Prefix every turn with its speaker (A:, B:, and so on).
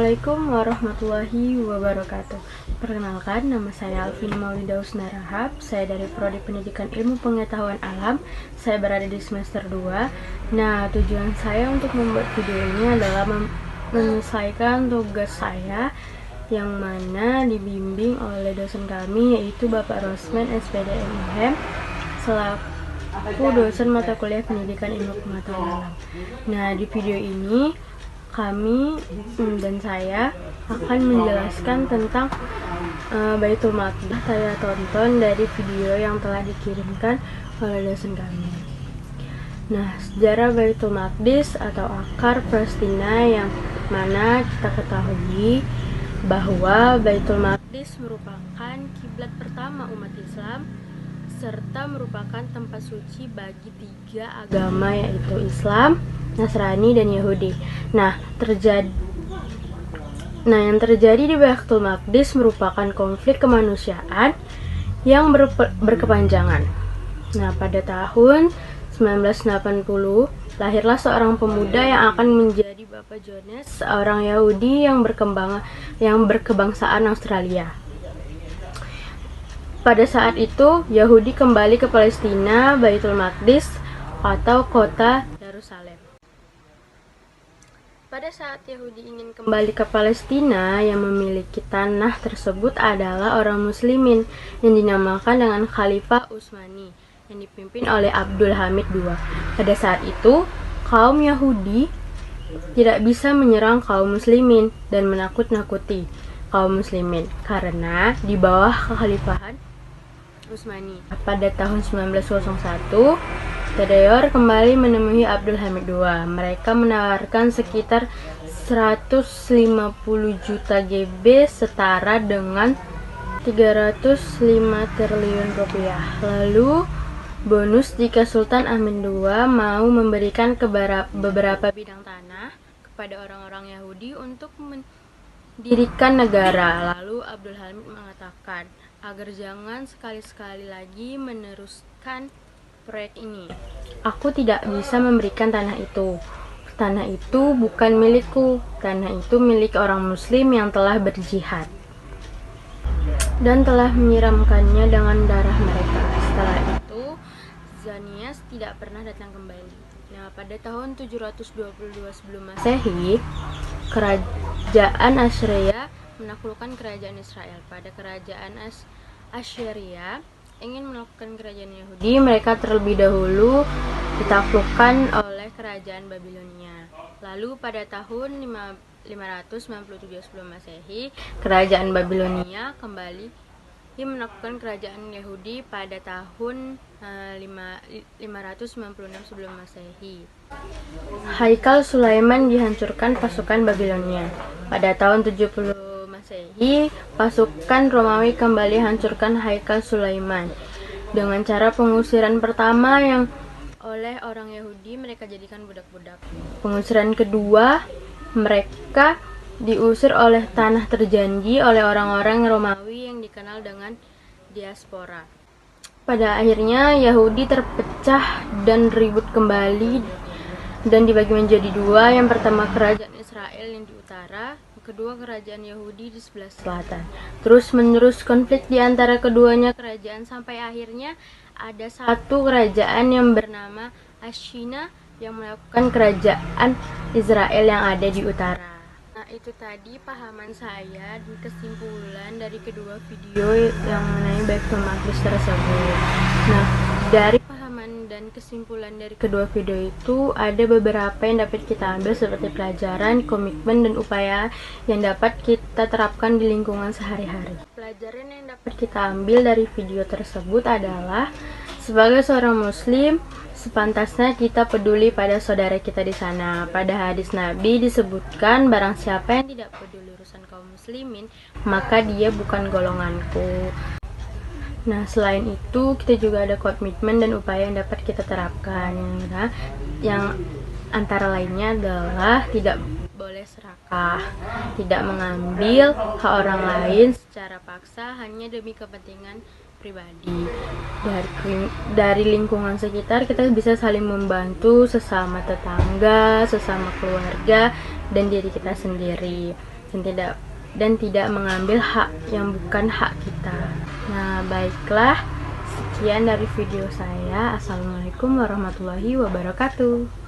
A: Assalamualaikum warahmatullahi wabarakatuh. Perkenalkan, nama saya Alvin Maulida Usnarahab. Saya dari Prodi Pendidikan Ilmu Pengetahuan Alam. Saya berada di semester 2. Nah, tujuan saya untuk membuat video ini adalah menyelesaikan tugas saya yang mana dibimbing oleh dosen kami, yaitu Bapak Rosman SPD MIHEM selaku dosen mata kuliah Pendidikan Ilmu Pengetahuan Alam. Nah, di video ini kami dan saya akan menjelaskan tentang Baitul Maqdis. Saya tonton dari video yang telah dikirimkan oleh dosen kami. Nah, sejarah Baitul Maqdis atau akar Palestina, yang mana kita ketahui bahwa Baitul Maqdis merupakan kiblat pertama umat Islam serta merupakan tempat suci bagi tiga agama, yaitu Islam, Nasrani, dan Yahudi. Nah, yang terjadi di Baitul Maqdis merupakan konflik kemanusiaan yang berkepanjangan. Nah, pada tahun 1980, lahirlah seorang pemuda yang akan menjadi Bapak Jones, seorang Yahudi yang berkebangsaan Australia. Pada saat itu, Yahudi kembali ke Palestina, Baitul Maqdis, atau kota Yerusalem. Pada saat Yahudi ingin kembali ke Palestina, yang memiliki tanah tersebut adalah orang Muslimin yang dinamakan dengan Khalifah Utsmani, yang dipimpin oleh Abdul Hamid II. Pada saat itu, kaum Yahudi tidak bisa menyerang kaum Muslimin dan menakut-nakuti kaum Muslimin karena di bawah kekhalifahan Utsmani. Pada tahun 1901, Tadayur kembali menemui Abdul Hamid II. Mereka menawarkan sekitar 150 juta GB, setara dengan 305 triliun rupiah. Lalu bonus jika Sultan Amin II mau memberikan beberapa bidang tanah kepada orang-orang Yahudi untuk mendirikan negara. Lalu Abdul Hamid mengatakan agar jangan sekali-sekali lagi meneruskan proyek ini. Aku tidak bisa memberikan tanah itu. Tanah itu bukan milikku. Tanah itu milik orang Muslim yang telah berjihad dan telah menyiramkannya dengan darah mereka. Setelah itu, Zanias tidak pernah datang kembali. Nah, pada tahun 722 sebelum Masehi, kerajaan Assyria menaklukkan kerajaan Israel. Pada kerajaan Assyria ingin menaklukkan kerajaan Yahudi, mereka terlebih dahulu ditaklukkan oleh kerajaan Babilonia. Lalu pada tahun 597 sebelum Masehi, kerajaan Babilonia kembali menaklukkan kerajaan Yahudi pada tahun 596 sebelum Masehi. Haikal Sulaiman dihancurkan pasukan Babilonia. Pada tahun 70 Masehi, pasukan Romawi kembali hancurkan Haikal Sulaiman dengan cara pengusiran pertama yang oleh orang Yahudi, mereka jadikan budak-budak. Pengusiran kedua, mereka diusir oleh tanah terjanji oleh orang-orang Romawi yang dikenal dengan diaspora. Pada akhirnya Yahudi terpecah dan ribut kembali dan dibagi menjadi dua. Yang pertama kerajaan Israel yang di utara, kedua kerajaan Yahudi di sebelah selatan. Terus menerus konflik di antara keduanya kerajaan sampai akhirnya ada satu kerajaan yang bernama Ashina yang melakukan kerajaan Israel yang ada di utara. Nah, itu tadi pahaman saya dan kesimpulan dari kedua video yang mengenai Baitul Maqdis tersebut. Nah, dari pahaman dan kesimpulan dari kedua video itu ada beberapa yang dapat kita ambil seperti pelajaran, komitmen, dan upaya yang dapat kita terapkan di lingkungan sehari-hari. Pelajaran yang dapat kita ambil dari video tersebut adalah sebagai seorang Muslim, sepantasnya kita peduli pada saudara kita di sana. Pada hadis Nabi disebutkan, barang siapa yang tidak peduli urusan kaum muslimin, maka dia bukan golonganku. Nah, selain itu kita juga ada komitmen dan upaya yang dapat kita terapkan. Yang antara lainnya adalah tidak boleh serakah, tidak mengambil hak orang lain secara paksa hanya demi kepentingan pribadi. Dari lingkungan sekitar kita bisa saling membantu sesama tetangga, sesama keluarga, dan diri kita sendiri. dan tidak mengambil hak yang bukan hak kita. Nah, baiklah, sekian dari video saya. Assalamualaikum warahmatullahi wabarakatuh.